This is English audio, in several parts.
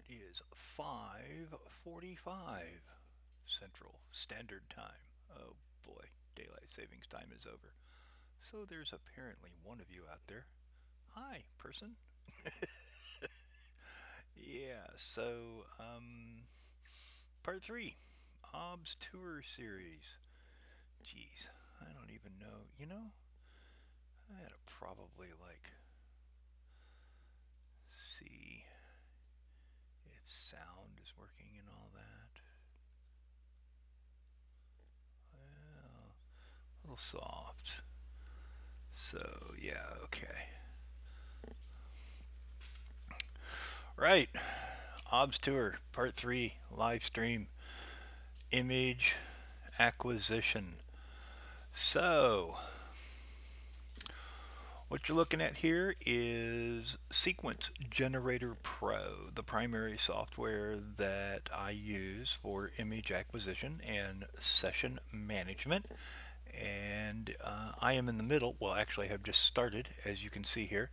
It is 5:45 Central Standard Time. Oh boy, daylight savings time is over. So there's apparently one of you out there. Hi, person. Yeah, part three, OBS Tour Series. Geez, I don't even know. I had to probably see if sound is working and all that. Well, a little soft. So, yeah, okay. Right. OBS Tour, Part 3, live stream, image acquisition. So, what you're looking at here is Sequence Generator Pro, the primary software that I use for image acquisition and session management. And I am in the middle. Well, actually, I have just started, as you can see here.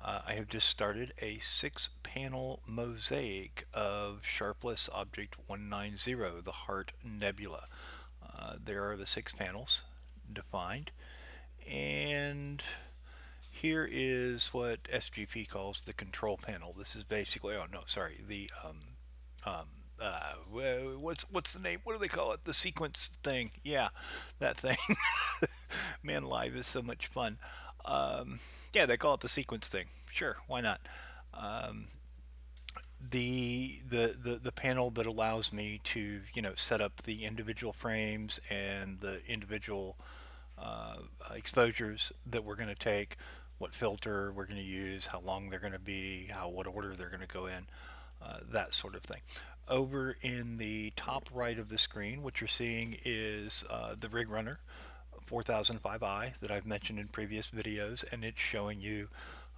I have just started a 6-panel mosaic of Sharpless Object 190, the Heart Nebula. There are the 6 panels defined, and here is what SGP calls the control panel. This is basically, oh no, sorry, the what's the name? What do they call it? The sequence thing. Yeah, that thing. Man, live is so much fun. Yeah, they call it the sequence thing. Sure, why not? The panel that allows me to set up the individual frames and the individual exposures that we're going to take, what filter we're going to use, how long they're going to be, what order they're going to go in, that sort of thing. Over in the top right of the screen, what you're seeing is the Rig Runner 4005i that I've mentioned in previous videos, and it's showing you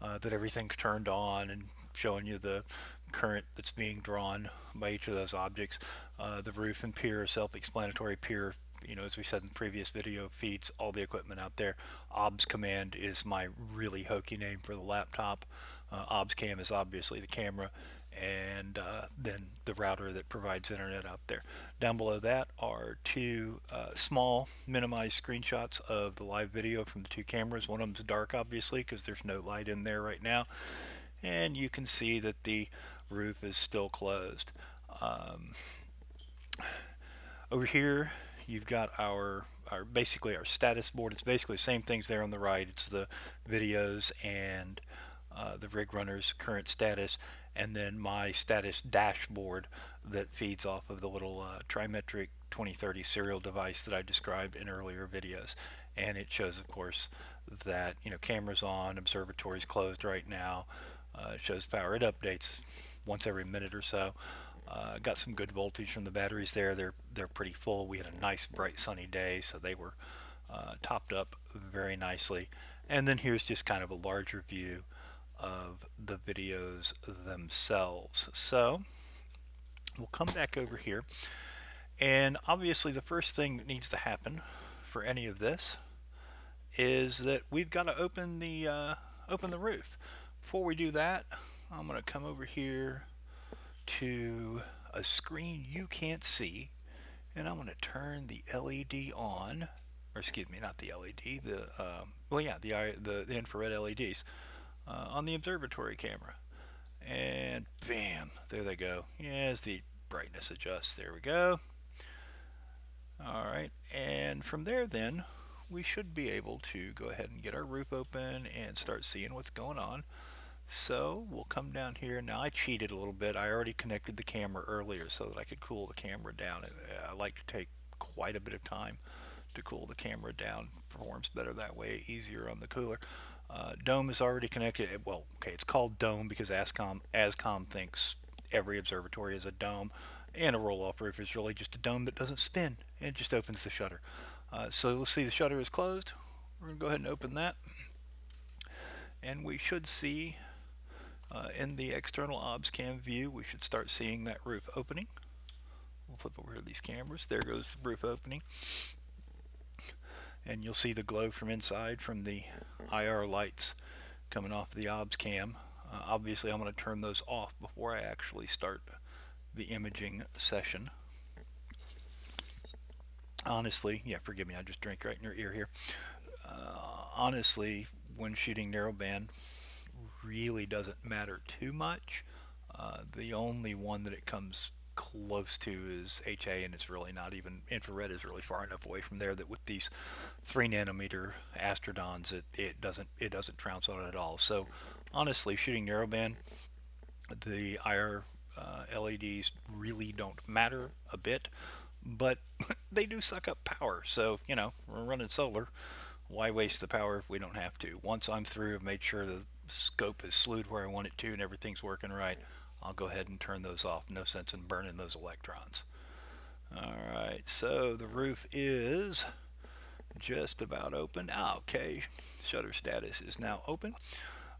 that everything's turned on and showing you the current that's being drawn by each of those objects. The roof and pier, self-explanatory. Pier, as we said in the previous video, feeds all the equipment out there. OBS command is my really hokey name for the laptop. OBS cam is obviously the camera, and then the router that provides internet out there. Down below that are two small minimized screenshots of the live video from the two cameras. One of them's dark, obviously, because there's no light in there right now, and you can see that the roof is still closed. Over here you've got our basically our status board. It's basically the same things there on the right. It's the videos and the Rig Runner's current status, and then my status dashboard that feeds off of the little trimetric 2030 serial device that I described in earlier videos. And it shows, of course, that camera's on, observatory's closed right now. It shows power. It updates once every minute or so. Got some good voltage from the batteries there. They're pretty full. We had a nice bright sunny day, so they were topped up very nicely. And then here's just kind of a larger view of the videos themselves. So we'll come back over here, and obviously the first thing that needs to happen for any of this is that we've got to open the roof. Before we do that, I'm going to come over here to a screen you can't see, and I'm going to turn the LED on, or excuse me, not the LED, the infrared LEDs on the observatory camera, and bam, there they go. As the brightness adjusts, there we go. Alright, and from there then we should be able to go ahead and get our roof open and start seeing what's going on. So we'll come down here. Now I cheated a little bit. I already connected the camera earlier so that I could cool the camera down. I like to take quite a bit of time to cool the camera down. Performs better that way, easier on the cooler. Dome is already connected. Well, okay, it's called Dome because ASCOM thinks every observatory is a dome, and a roll-off roof is really just a dome that doesn't spin. It just opens the shutter. So we'll see the shutter is closed. We're going to go ahead and open that, and we should see in the external OBS cam view, we should start seeing that roof opening. We'll flip over to these cameras. There goes the roof opening. And you'll see the glow from inside from the IR lights coming off the OBS cam. Obviously, I'm going to turn those off before I actually start the imaging session. Honestly, yeah, forgive me, I just drank right in your ear here. Honestly, when shooting narrowband, really doesn't matter too much. The only one that it comes close to is HA, and it's really not even, infrared is really far enough away from there that with these 3 nanometer Astrodons, it doesn't trounce on it at all. So honestly, shooting narrowband, the IR LEDs really don't matter a bit, but they do suck up power. So, you know, we're running solar. Why waste the power if we don't have to? Once I'm through, I've made sure the scope is slewed where I want it to and everything's working right, I'll go ahead and turn those off. No sense in burning those electrons. Alright, so the roof is just about open. Okay, shutter status is now open.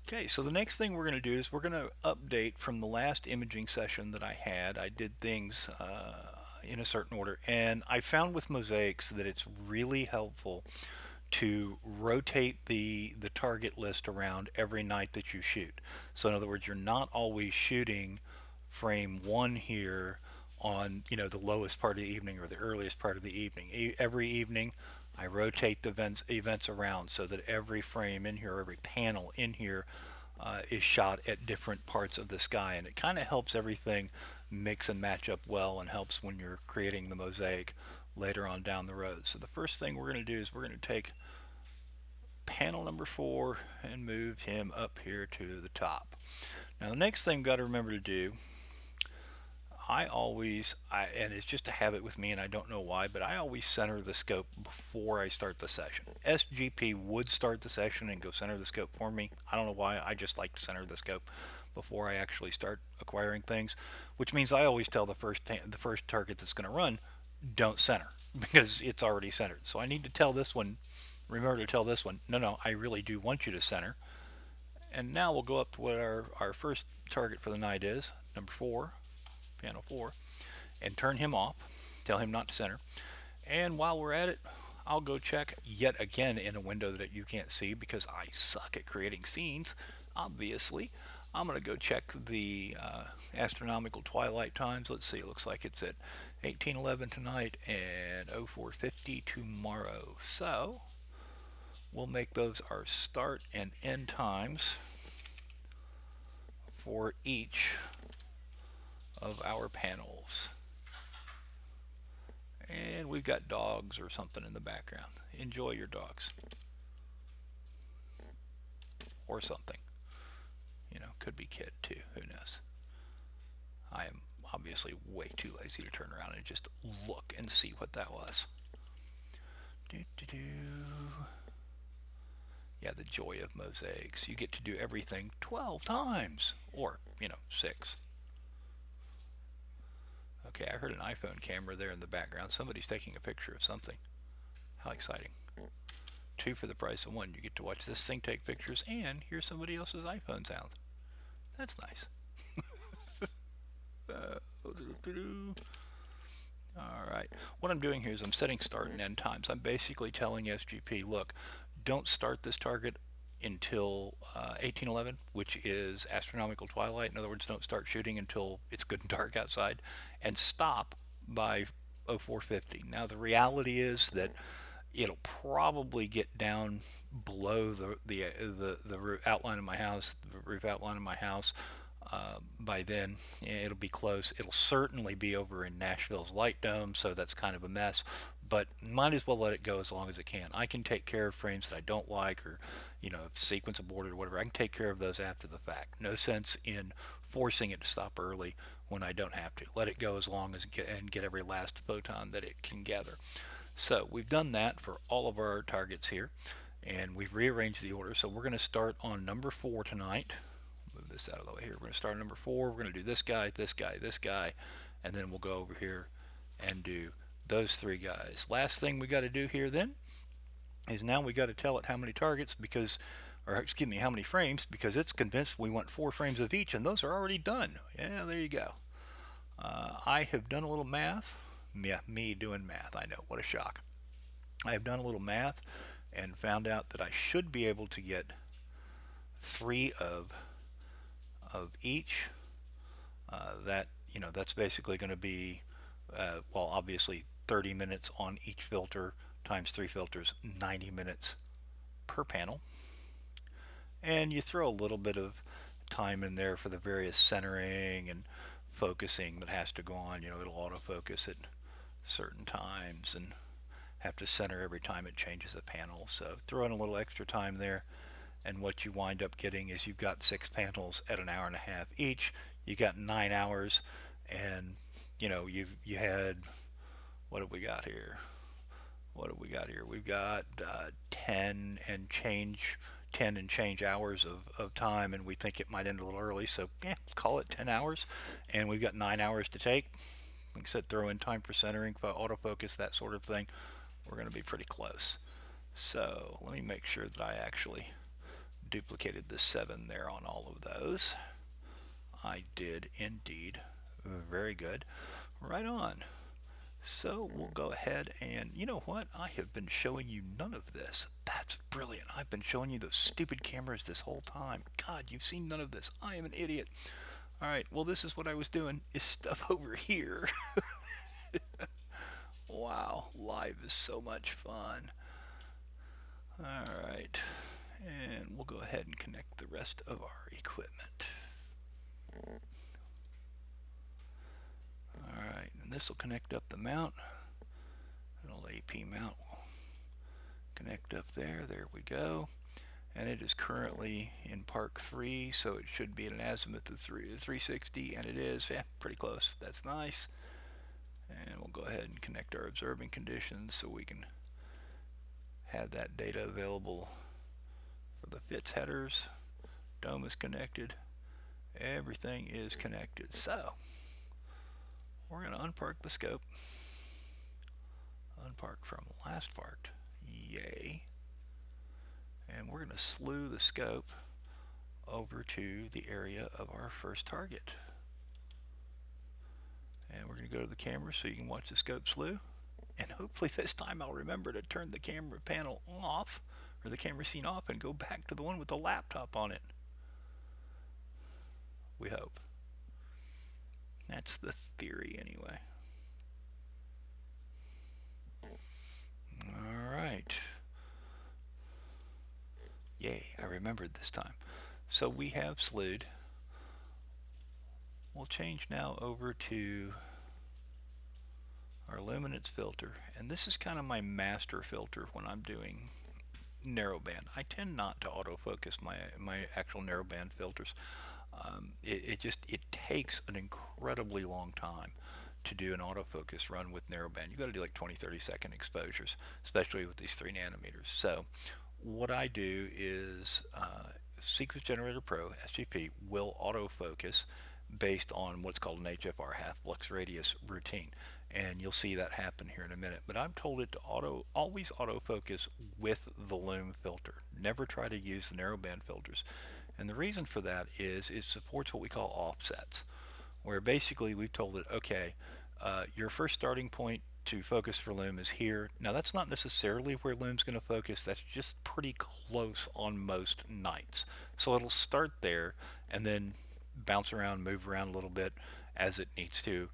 Okay, so the next thing we're going to do is we're going to update from the last imaging session that I had. I did things in a certain order, and I found with mosaics that it's really helpful to rotate the target list around every night that you shoot. So in other words, you're not always shooting frame 1 here on, you know, the lowest part of the evening or the earliest part of the evening. Every evening I rotate the events around so that every frame in here, every panel in here is shot at different parts of the sky, and it kind of helps everything mix and match up well, and helps when you're creating the mosaic later on down the road. So the first thing we're going to do is we're going to take panel number 4 and move him up here to the top. Now the next thing we've got to remember to do, and it's just a habit with me and I don't know why, but I always center the scope before I start the session. SGP would start the session and go center the scope for me. I don't know why, I just like to center the scope before I actually start acquiring things, which means I always tell the first target that's going to run, don't center, because it's already centered. So I need to tell this one, remember to tell this one, no, I really do want you to center. And now we'll go up to what our first target for the night is, number 4, panel 4, and turn him off, tell him not to center. And while we're at it, I'll go check yet again in a window that you can't see because I suck at creating scenes, obviously. I'm going to go check the astronomical twilight times. Let's see, it looks like it's at 1811 tonight and 0450 tomorrow. So we'll make those our start and end times for each of our panels. And we've got dogs or something in the background. Enjoy your dogs. Or something. You know, could be kid too, who knows. I am obviously way too lazy to turn around and just look and see what that was. Yeah, the joy of mosaics. You get to do everything 12 times, or, you know, 6. Okay, I heard an iPhone camera there in the background. Somebody's taking a picture of something. How exciting. 2 for the price of 1. You get to watch this thing take pictures and hear somebody else's iPhone sound. That's nice. Alright, what I'm doing here is I'm setting start and end times. I'm basically telling SGP, look, don't start this target until 1811, which is astronomical twilight. In other words, don't start shooting until it's good and dark outside, and stop by 0450. Now the reality is that it'll probably get down below the roof outline of my house, by then. It'll be close. It'll certainly be over in Nashville's Light Dome, so that's kind of a mess, but might as well let it go as long as it can. I can take care of frames that I don't like, or, you know, if the sequence aborted or whatever. I can take care of those after the fact. No sense in forcing it to stop early when I don't have to. Let it go as long as and get every last photon that it can gather. So we've done that for all of our targets here, and we've rearranged the order. So we're going to start on number 4 tonight. Move this out of the way here. We're going to start on number 4. We're going to do this guy, this guy, this guy, and then we'll go over here and do those 3 guys. Last thing we got to do here then is now we got to tell it how many targets, because, or excuse me, how many frames, because it's convinced we want 4 frames of each, and those are already done. Yeah, there you go. I have done a little math. Yeah, me doing math. I know, what a shock. I have done a little math and found out that I should be able to get 3 of of each. That's basically going to be, well, obviously 30 minutes on each filter times 3 filters, 90 minutes per panel. And you throw a little bit of time in there for the various centering and focusing that has to go on. It'll autofocus at certain times and have to center every time it changes a panel. So throw in a little extra time there, and what you wind up getting is you've got 6 panels at an hour and a half each. You got 9 hours, and you had, what have we got here? We've got 10 and change hours of time, and we think it might end a little early, so yeah, call it 10 hours, and we've got 9 hours to take. Like I said, throw in time for centering, for autofocus, that sort of thing. We're going to be pretty close. So let me make sure that I actually duplicated the 7 there on all of those. I did indeed. Very good. Right on. So we'll go ahead, and you know what? I have been showing you none of this. That's brilliant. I've been showing you those stupid cameras this whole time. God, you've seen none of this. I am an idiot. All right, well, this is what I was doing, is stuff over here. Wow, live is so much fun. All right, and we'll go ahead and connect the rest of our equipment. Alright, and this will connect up the mount. An old AP mount will connect up there. There we go. And it is currently in Park 3, so it should be at an azimuth of 360, and it is. Yeah, pretty close. That's nice. And we'll go ahead and connect our observing conditions so we can have that data available for the FITS headers. Dome is connected. Everything is connected. So we're going to unpark the scope. Unpark from last parked. Yay. And we're going to slew the scope over to the area of our first target. And we're going to go to the camera so you can watch the scope slew. And hopefully this time I'll remember to turn the camera panel off, or the camera scene off, and go back to the one with the laptop on it. We hope. That's the theory anyway. Alright. Yay, I remembered this time. So we have slewed. We'll change now over to our luminance filter, and this is kind of my master filter when I'm doing narrowband. I tend not to autofocus my actual narrowband filters. It takes an incredibly long time to do an autofocus run with narrowband. You've got to do like 20-30 second exposures, especially with these 3 nanometers. So what I do is Sequence Generator Pro SGP will autofocus based on what's called an HFR, half flux radius routine, and you'll see that happen here in a minute. But I'm told it to always autofocus with the lume filter. Never try to use the narrowband filters. And the reason for that is it supports what we call offsets, where basically we've told it, okay, your first starting point to focus for lume is here. Now that's not necessarily where lume's going to focus. That's just pretty close on most nights. So it'll start there and then bounce around, move around a little bit as it needs to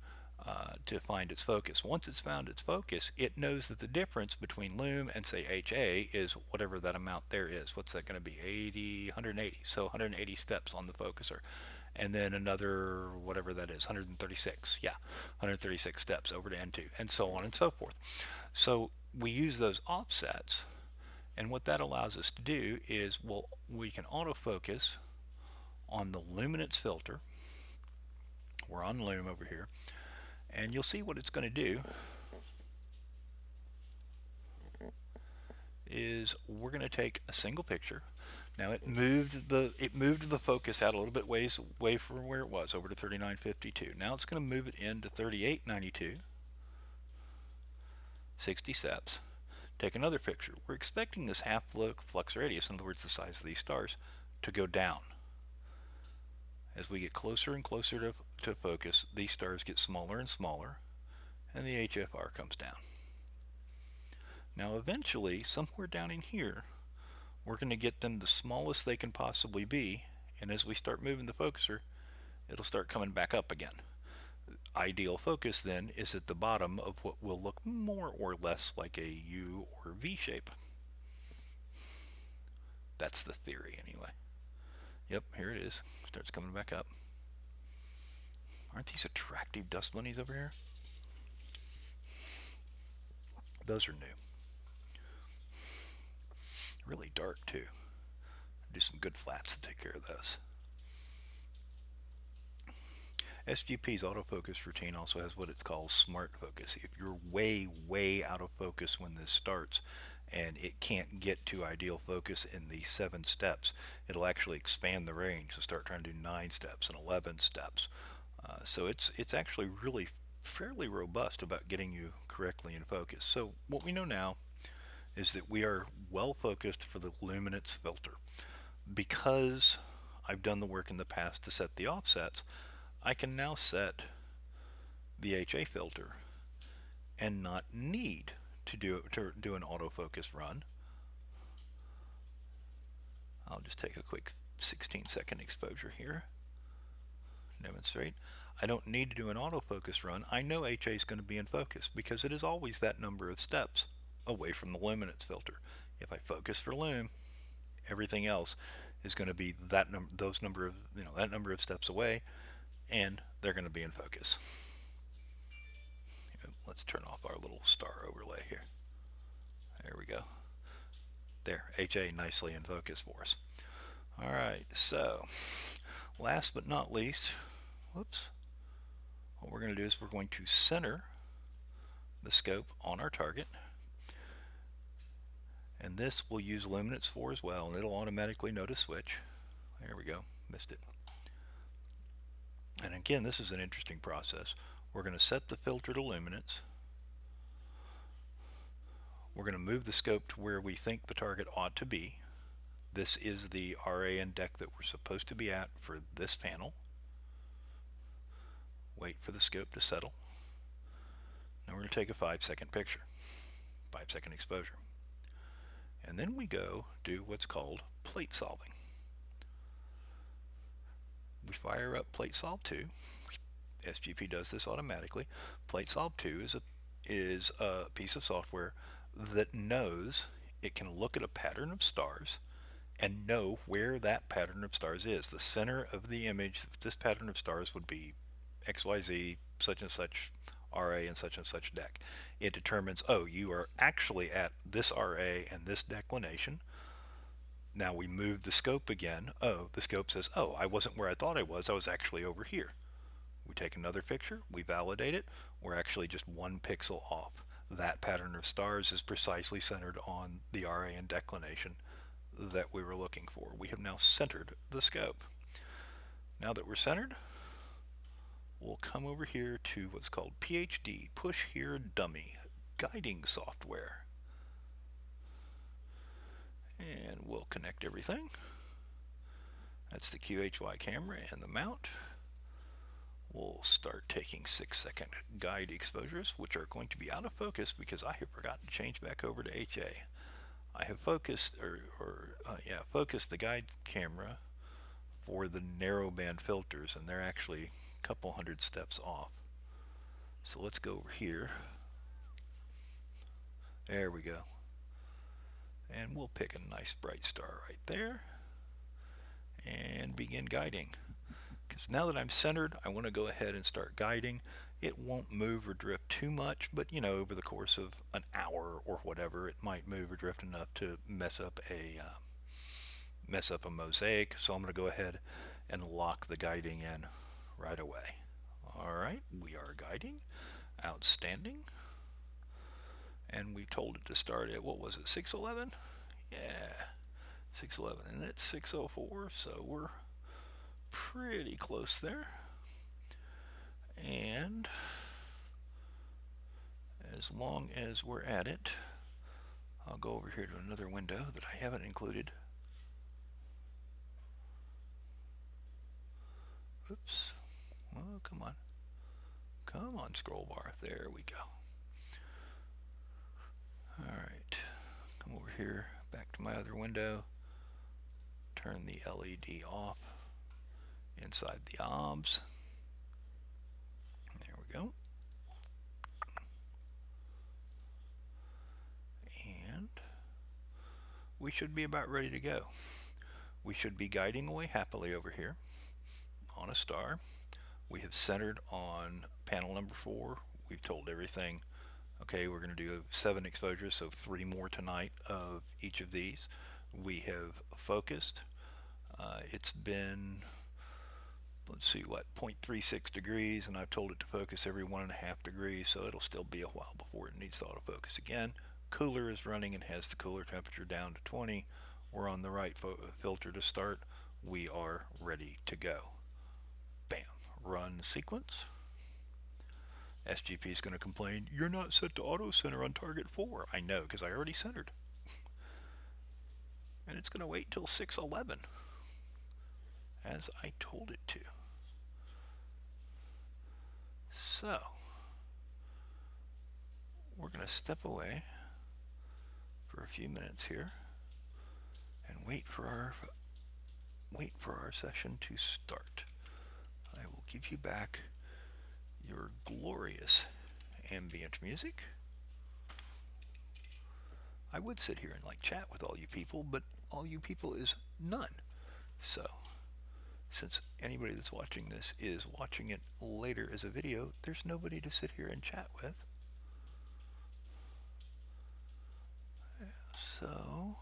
find its focus. Once it's found its focus, it knows that the difference between lume and say HA is whatever that amount there is. What's that going to be? 80, 180. So 180 steps on the focuser. And then another, whatever that is, 136. Yeah, 136 steps over to N2, and so on and so forth. So we use those offsets, and what that allows us to do is, well, we can autofocus on the luminance filter. We're on lume over here, and you'll see what it's going to do is we're going to take a single picture. Now it moved the focus out a little bit ways away from where it was, over to 3952. Now it's going to move it into 3892, 60 steps. Take another picture. We're expecting this half flux radius, in other words the size of these stars, to go down. As we get closer and closer to focus, these stars get smaller and smaller, and the HFR comes down. Now eventually, somewhere down in here, we're going to get them the smallest they can possibly be, And as we start moving the focuser, it'll start coming back up again. Ideal focus then is at the bottom of what will look more or less like a U or V shape. That's the theory anyway. Yep, here it is. Starts coming back up. Aren't these attractive dust bunnies over here? Those are new. Really dark too. Do some good flats to take care of those. SGP's autofocus routine also has what it's called smart focus. If you're way out of focus when this starts and it can't get to ideal focus in the 7 steps, it'll actually expand the range. So start trying to do 9 steps and 11 steps. So it's actually really fairly robust about getting you correctly in focus. So what we know now is that we are well focused for the luminance filter. Because I've done the work in the past to set the offsets, I can now set the HA filter and not need to do an autofocus run. I'll just take a quick 16-second exposure here. Demonstrate. I don't need to do an autofocus run. I know HA is going to be in focus because it is always that number of steps away from the luminance filter. If I focus for lume, everything else is going to be that number of steps away, and they're going to be in focus. Let's turn off our little star overlay here. There we go. There, HA nicely in focus for us. All right, so last but not least, whoops, what we're going to do is we're going to center the scope on our target. And this we'll use luminance for as well, and it'll automatically know to switch. There we go, missed it. And again, this is an interesting process. We're going to set the filter to luminance. We're going to move the scope to where we think the target ought to be. This is the RA and deck that we're supposed to be at for this panel. Wait for the scope to settle. Now we're going to take a 5-second picture, 5-second exposure. And then we go do what's called plate solving. We fire up Plate Solve 2. SGP does this automatically. Plate Solve 2 is a piece of software that knows it can look at a pattern of stars and know where that pattern of stars is. The center of the image, this pattern of stars would be XYZ, such and such RA and such deck. It determines, oh, you are actually at this RA and this declination. Now we move the scope again. Oh, the scope says, oh, I wasn't where I thought I was actually over here. We take another picture, we validate it, we're actually just 1 pixel off. That pattern of stars is precisely centered on the RA and declination that we were looking for. We have now centered the scope. Now that we're centered, we'll come over here to what's called PHD, Push Here Dummy, guiding software. And we'll connect everything. That's the QHY camera and the mount. We'll start taking 6-second guide exposures, which are going to be out of focus because I have forgotten to change back over to HA. I have focused focused the guide camera for the narrowband filters, and they're actually a couple hundred steps off. So let's go over here. There we go. And we'll pick a nice bright star right there and begin guiding. Because now that I'm centered, I want to go ahead and start guiding. It won't move or drift too much, but you know, over the course of an hour or whatever, it might move or drift enough to mess up a mosaic. So I'm going to go ahead and lock the guiding in right away. All right, we are guiding. Outstanding. And we told it to start at, what was it, 611? Yeah, 611, and it's 604, so we're pretty close there. And as long as we're at it, I'll go over here to another window that I haven't included. Oops. Oh, come on. Come on, scroll bar. There we go. Alright. Come over here, back to my other window. Turn the LED off. inside the obs. There we go. And we should be about ready to go. We should be guiding away happily over here on a star. We have centered on panel number 4. We've told everything. Okay, we're going to do 7 exposures, so 3 more tonight of each of these. We have focused. It's been, let's see, what, 0.36 degrees, and I've told it to focus every 1.5 degrees, so it'll still be a while before it needs to autofocus again. Cooler is running and has the cooler temperature down to 20. We're on the right filter to start. We are ready to go. Bam. Run sequence. SGP is going to complain, you're not set to auto center on target 4. I know, because I already centered. And it's going to wait till 6:11, as I told it to. So, we're going to step away for a few minutes here and wait for our session to start. I will give you back your glorious ambient music. I would sit here and like chat with all you people, but all you people is none. So, since anybody that's watching this is watching it later as a video, there's nobody to sit here and chat with. So,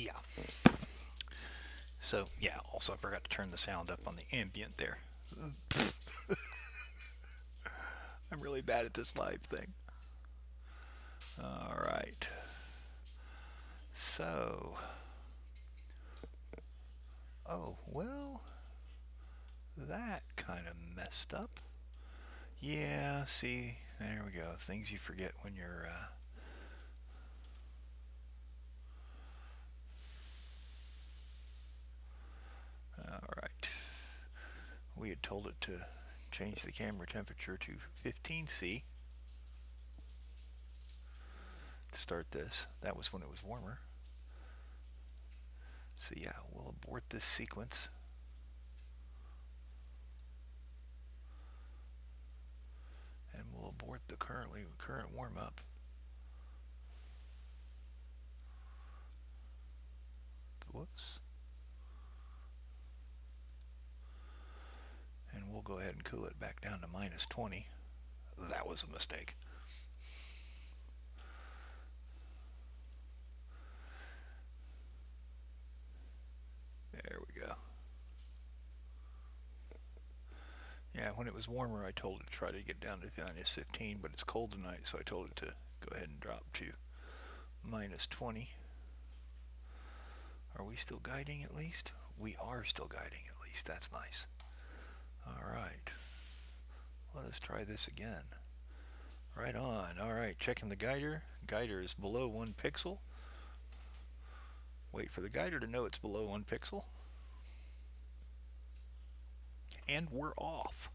yeah. So yeah, also I forgot to turn the sound up on the ambient there. I'm really bad at this live thing. All right. So, oh, well, that kind of messed up. Yeah, see, there we go. Things you forget when you're, all right. We had told it to change the camera temperature to 15°C to start this. That was when it was warmer. So yeah, we'll abort this sequence. And we'll abort the current warm-up. Whoops. And we'll go ahead and cool it back down to -20. That was a mistake. There we go. Yeah, when it was warmer, I told it to try to get down to -15, but it's cold tonight, so I told it to go ahead and drop to -20. Are we still guiding at least? We are still guiding at least. That's nice. All right. Let us try this again. Right on. All right, checking the guider. Guider is below 1 pixel. Wait for the guider to know it's below 1 pixel. And we're off.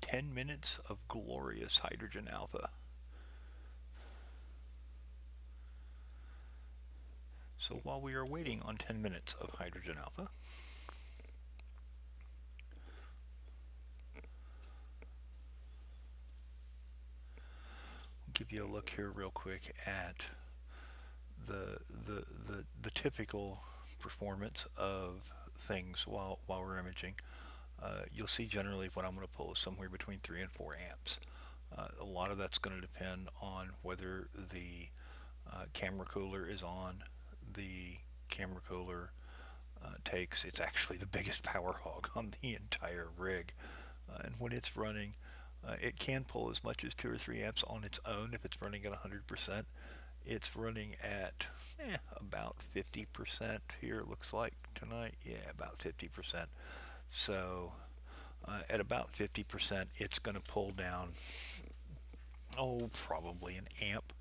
10 minutes of glorious hydrogen alpha. So while we are waiting on 10 minutes of hydrogen alpha, give you a look here real quick at the typical performance of things while we're imaging. You'll see generally what I'm going to pull is somewhere between 3 and 4 amps. A lot of that's going to depend on whether the camera cooler is on. The camera cooler it's actually the biggest power hog on the entire rig, and when it's running, it can pull as much as 2 or 3 amps on its own if it's running at 100%. It's running at about 50% here, it looks like tonight. Yeah, about 50%. So at about 50%, it's going to pull down, probably an amp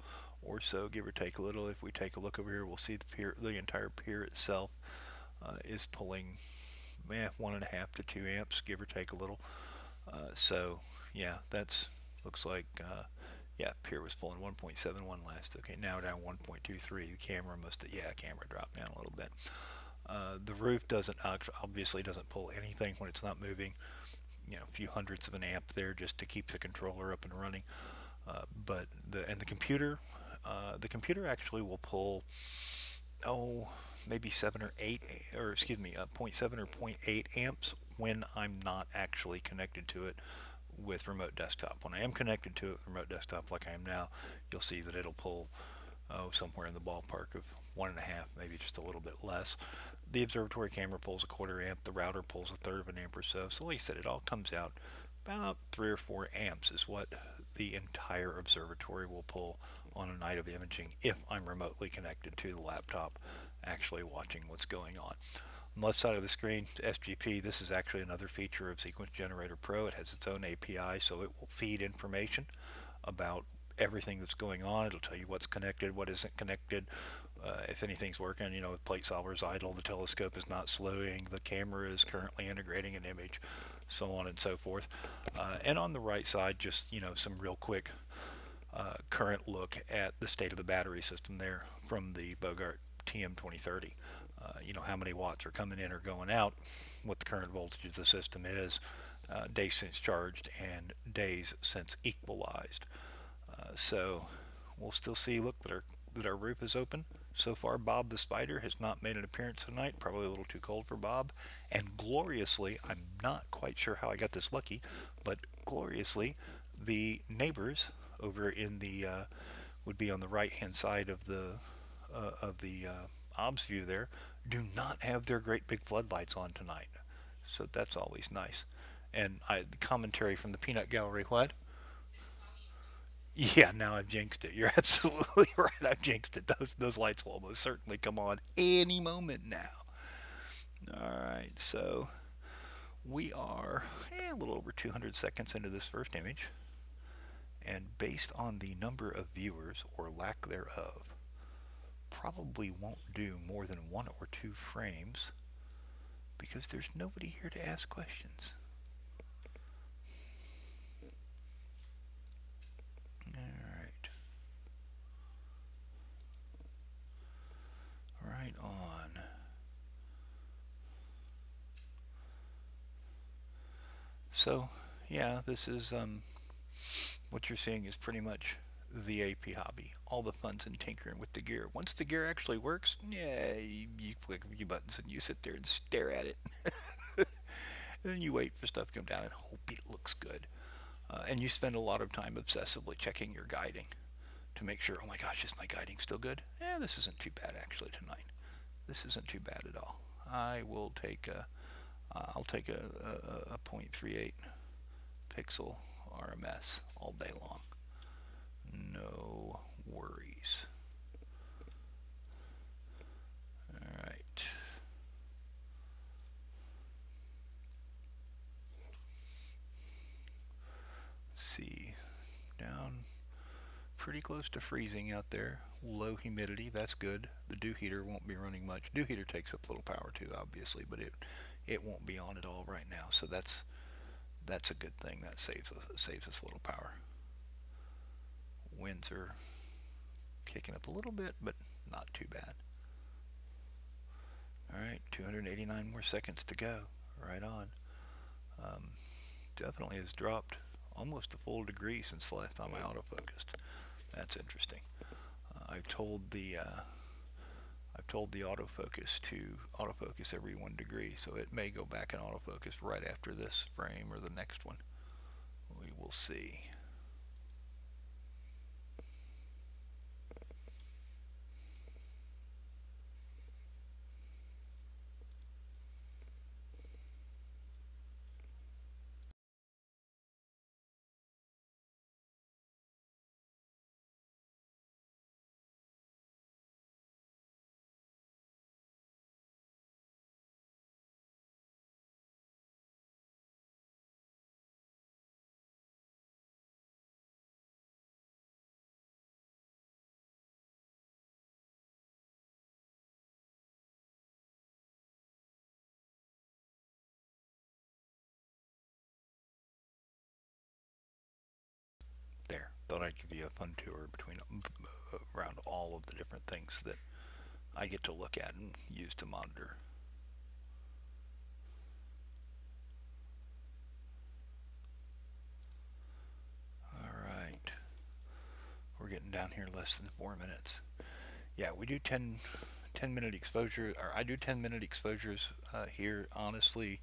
or so, give or take a little. If we take a look over here, we'll see the entire pier itself is pulling 1.5 to 2 amps, give or take a little. So yeah, that's looks like pier was pulling 1.71 last. Okay, now down 1.23. The camera camera dropped down a little bit. The roof obviously doesn't pull anything when it's not moving. A few hundredths of an amp there just to keep the controller up and running. But the computer actually will pull maybe 7 or 8, or excuse me, 0.7 or 0.8 amps when I'm not actually connected to it with remote desktop. When I am connected to it with remote desktop like I am now, you'll see that it'll pull somewhere in the ballpark of 1.5, maybe just a little bit less. The observatory camera pulls a 1/4 amp, the router pulls 1/3 of an amp or so. So like I said, it all comes out about 3 or 4 amps is what the entire observatory will pull on a night of imaging if I'm remotely connected to the laptop actually watching what's going on. On the left side of the screen, SGP, this is actually another feature of Sequence Generator Pro. It has its own API, so it will feed information about everything that's going on. It'll tell you what's connected, what isn't connected, if anything's working. The plate solver's idle, the telescope is not slowing, the camera is currently integrating an image, so on and so forth. And on the right side, just some real quick current look at the state of the battery system there from the Bogart TM2030. How many watts are coming in or going out, what the current voltage of the system is, days since charged, and days since equalized. So we'll still see, look, that our roof is open. So far, Bob the Spider has not made an appearance tonight, probably a little too cold for Bob. And gloriously, I'm not quite sure how I got this lucky, but gloriously, the neighbors over in the, would be on the right-hand side of the obs view there do not have their great big floodlights on tonight. So that's always nice. And the commentary from the peanut gallery, what? Yeah, now I've jinxed it. You're absolutely right. I've jinxed it. Those lights will almost certainly come on any moment now. All right, so we are a little over 200 seconds into this first image, and based on the number of viewers or lack thereof, probably won't do more than 1 or 2 frames because there's nobody here to ask questions. Alright. Right on. So, yeah, this is, what you're seeing is pretty much the AP hobby. All the fun's in tinkering with the gear. Once the gear actually works, yeah, you click a few buttons and you sit there and stare at it. And then you wait for stuff to come down and hope it looks good. And you spend a lot of time obsessively checking your guiding to make sure, oh my gosh, is my guiding still good? Yeah, this isn't too bad actually tonight. This isn't too bad at all. I will take I'll take a 0.38 pixel RMS all day long. No worries. All right. Let's see, down pretty close to freezing out there. Low humidity, that's good. The dew heater won't be running much. Dew heater takes up a little power too, obviously, but it won't be on at all right now. So that's a good thing. That saves us a little power. Winds are kicking up a little bit, but not too bad. All right, 289 more seconds to go. Right on. Definitely has dropped almost a full degree since the last time I autofocused. That's interesting. I've told the autofocus to autofocus every 1 degree, so it may go back and autofocus right after this frame or the next one. We will see. There. Thought I'd give you a fun tour between around all of the different things that I get to look at and use to monitor. All right. We're getting down here less than 4 minutes. Yeah, we do 10-minute exposure, or I do 10-minute exposures here, honestly,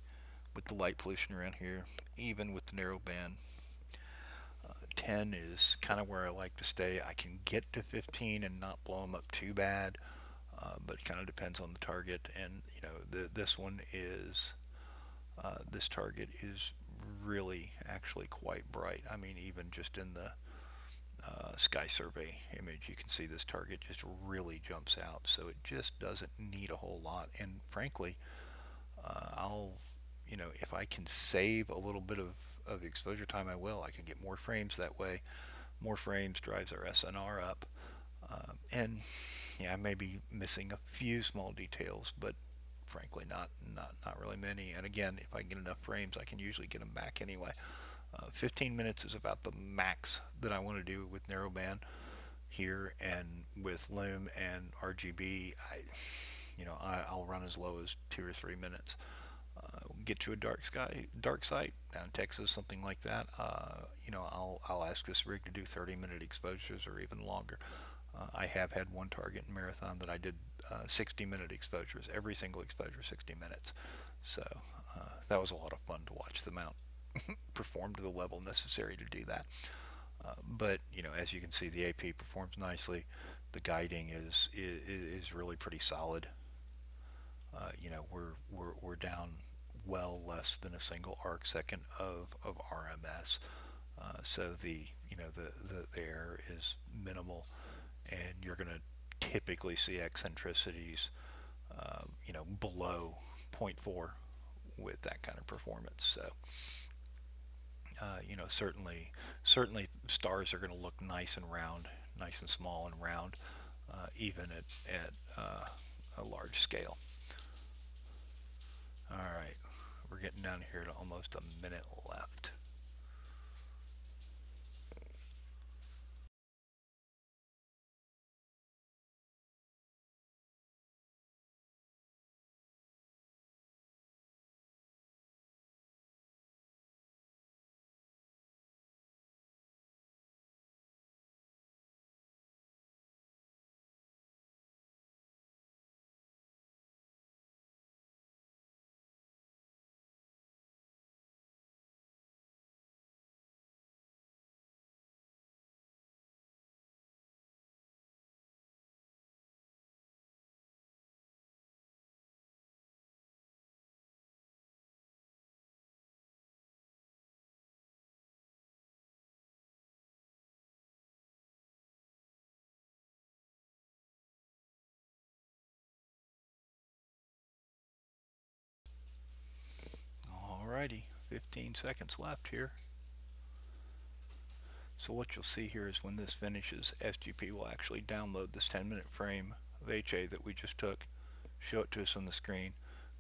with the light pollution around here, even with the narrow band. 10 is kind of where I like to stay. I can get to 15 and not blow them up too bad, but it kind of depends on the target. And you know, this one is this target is really actually quite bright. I mean, even just in the sky survey image, you can see this target just really jumps out. So it just doesn't need a whole lot. And frankly, I'll, you know, if I can save a little bit of exposure time, I will. I can get more frames that way. More frames drives our SNR up. And yeah, I may be missing a few small details, but frankly not really many. And again, if I get enough frames, I can usually get them back anyway. 15 minutes is about the max that I want to do with narrowband here, and with Lume and RGB, I'll run as low as 2 or 3 minutes. Get to a dark site down in Texas, something like that. I'll ask this rig to do 30-minute exposures or even longer. I have had one target in Marathon that I did 60-minute exposures, every single exposure 60 minutes. So that was a lot of fun to watch the mount perform to the level necessary to do that. But you know, as you can see, the AP performs nicely. the guiding is really pretty solid. You know, we're down well less than a single arc second of RMS. So the the error is minimal, and you're going to typically see eccentricities you know, below zero point 0.4 with that kind of performance. So you know, certainly stars are going to look nice and round, nice and small and round, even at a large scale. All right, we're getting down here to almost a minute left. Alrighty, 15 seconds left here. So what you'll see here is when this finishes, SGP will actually download this 10-minute frame of HA that we just took, show it to us on the screen.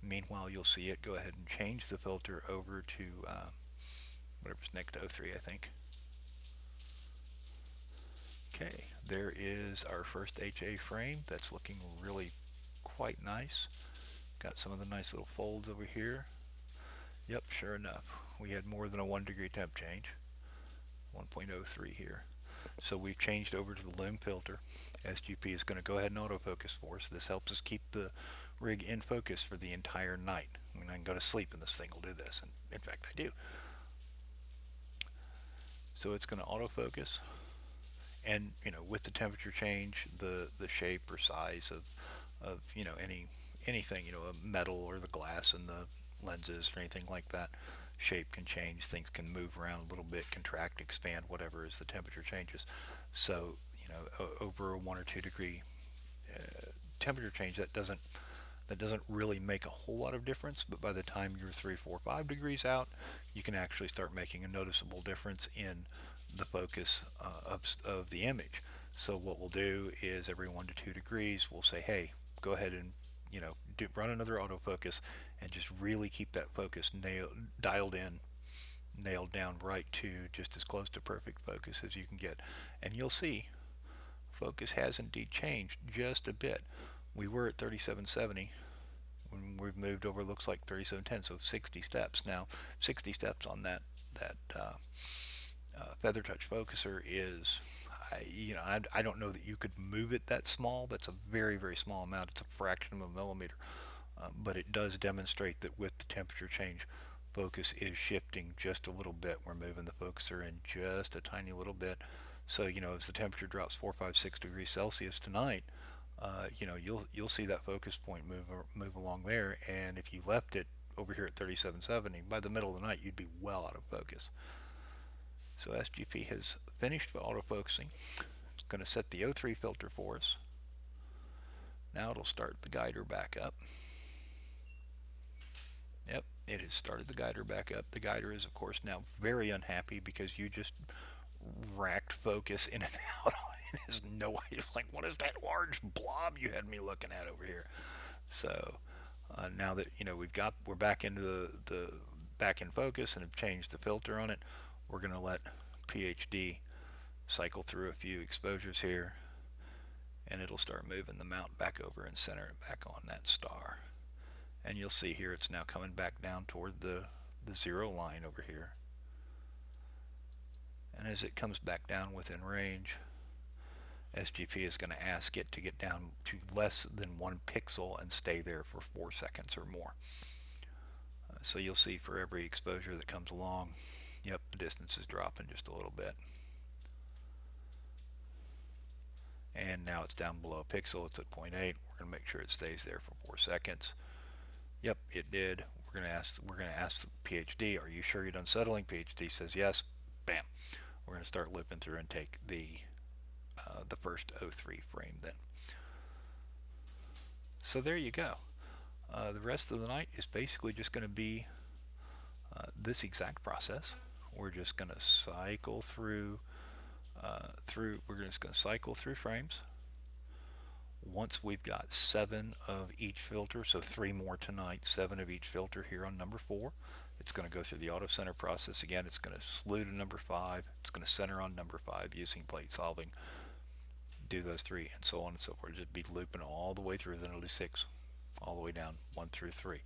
Meanwhile, you'll see it go ahead and change the filter over to whatever's next to 03, I think. Okay, there is our first HA frame. That's looking really quite nice. Got some of the nice little folds over here. Yep, sure enough, we had more than a 1 degree temp change. 1.03 here. So we've changed over to the limb filter. SGP is going to go ahead and autofocus for us. This helps us keep the rig in focus for the entire night. I mean, I can go to sleep and this thing will do this, and in fact I do. So it's going to autofocus, and you know, with the temperature change, the shape or size of you know, anything, you know, a metal or the glass in the lenses or anything like that, shape can change, things can move around a little bit, contract, expand, whatever, as the temperature changes. So you know, over a 1 or 2 degree temperature change, that doesn't really make a whole lot of difference, but by the time you're 3, 4, 5 degrees out, you can actually start making a noticeable difference in the focus of the image. So what we'll do is every 1 to 2 degrees, we'll say, hey, go ahead and, you know, run another autofocus and just really keep that focus dialed in, nailed down right to just as close to perfect focus as you can get. And you'll see focus has indeed changed just a bit. We were at 3770 when we've moved over, looks like 3710, so 60 steps. Now 60 steps on that feather touch focuser is, you know, I don't know that you could move it that small. That's a very, very small amount. It's a fraction of a millimeter, but it does demonstrate that with the temperature change, focus is shifting just a little bit. We're moving the focuser in just a tiny little bit. So you know, as the temperature drops 4, 5, 6 degrees Celsius tonight, you know, you'll see that focus point move along there, and if you left it over here at 3770, by the middle of the night you'd be well out of focus. So SGP has finished autofocusing. It's going to set the O3 filter for us. Now it'll start the guider back up. Yep, it has started the guider back up. The guider is, of course, now very unhappy because you just racked focus in and out. It has no idea. Like, what is that large blob you had me looking at over here? So now that, you know, we're back into the back in focus and have changed the filter on it, we're going to let PhD cycle through a few exposures here, and it'll start moving the mount back over and center it back on that star. And you'll see here it's now coming back down toward the 0 line over here. And as it comes back down within range, SGP is going to ask it to get down to less than 1 pixel and stay there for 4 seconds or more. So you'll see for every exposure that comes along, yep, the distance is dropping just a little bit. and now it's down below a pixel. It's at 0.8. We're going to make sure it stays there for 4 seconds. Yep, it did. We're going to ask the PhD, are you sure you're done settling? PhD says yes. Bam. We're going to start lipping through and take the first O3 frame then. So there you go. The rest of the night is basically just going to be this exact process. We're just going to cycle through we're just going to cycle through frames. Once we've got 7 of each filter, so 3 more tonight, 7 of each filter here on number 4, it's going to go through the auto center process again. It's going to slew to number 5. It's going to center on number 5 using plate solving. Do those 3 and so on and so forth. Just be looping all the way through. Then it'll do 6 all the way down 1 through 3.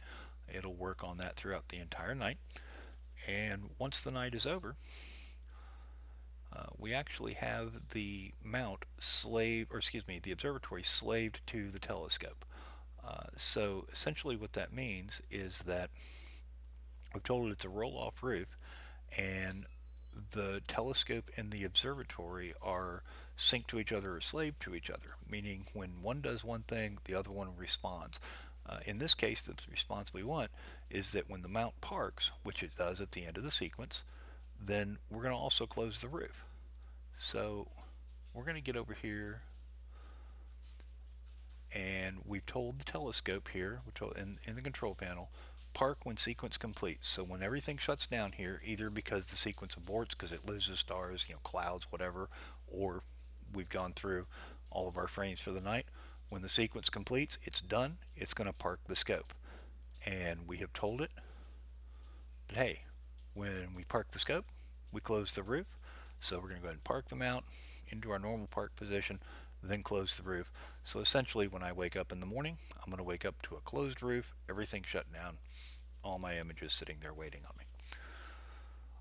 It'll work on that throughout the entire night. And once the night is over, we actually have the mount the observatory slaved to the telescope. So essentially what that means is that we've told it it's a roll-off roof, and the telescope and the observatory are synced to each other or slaved to each other, meaning when one does one thing, the other one responds. In this case, the response we want is that when the mount parks, which it does at the end of the sequence, then we're going to also close the roof. So we're going to get over here, and we've told the telescope here, in the control panel, park when sequence completes. So when everything shuts down here, either because the sequence aborts because it loses stars, clouds, whatever, or we've gone through all of our frames for the night, when the sequence completes, it's done. It's going to park the scope. And we have told it that, hey, when we park the scope, we close the roof. So we're going to go ahead and park the mount into our normal park position, then close the roof. So essentially when I wake up in the morning, I'm going to wake up to a closed roof, everything shut down, all my images sitting there waiting on me.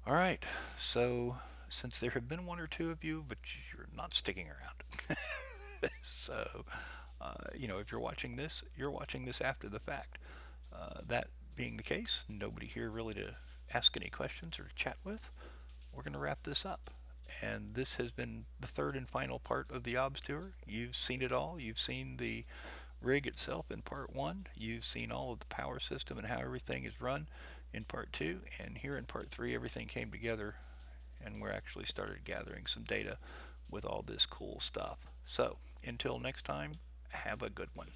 All right, so since there have been 1 or 2 of you, but you're not sticking around. So, if you're watching this after the fact. That being the case, nobody here really to ask any questions or chat with. We're going to wrap this up. And this has been the 3rd and final part of the OBS tour. You've seen it all. You've seen the rig itself in part 1. You've seen all of the power system and how everything is run in part 2. And here in part 3, everything came together, and we're actually started gathering some data with all this cool stuff. So until next time, have a good one.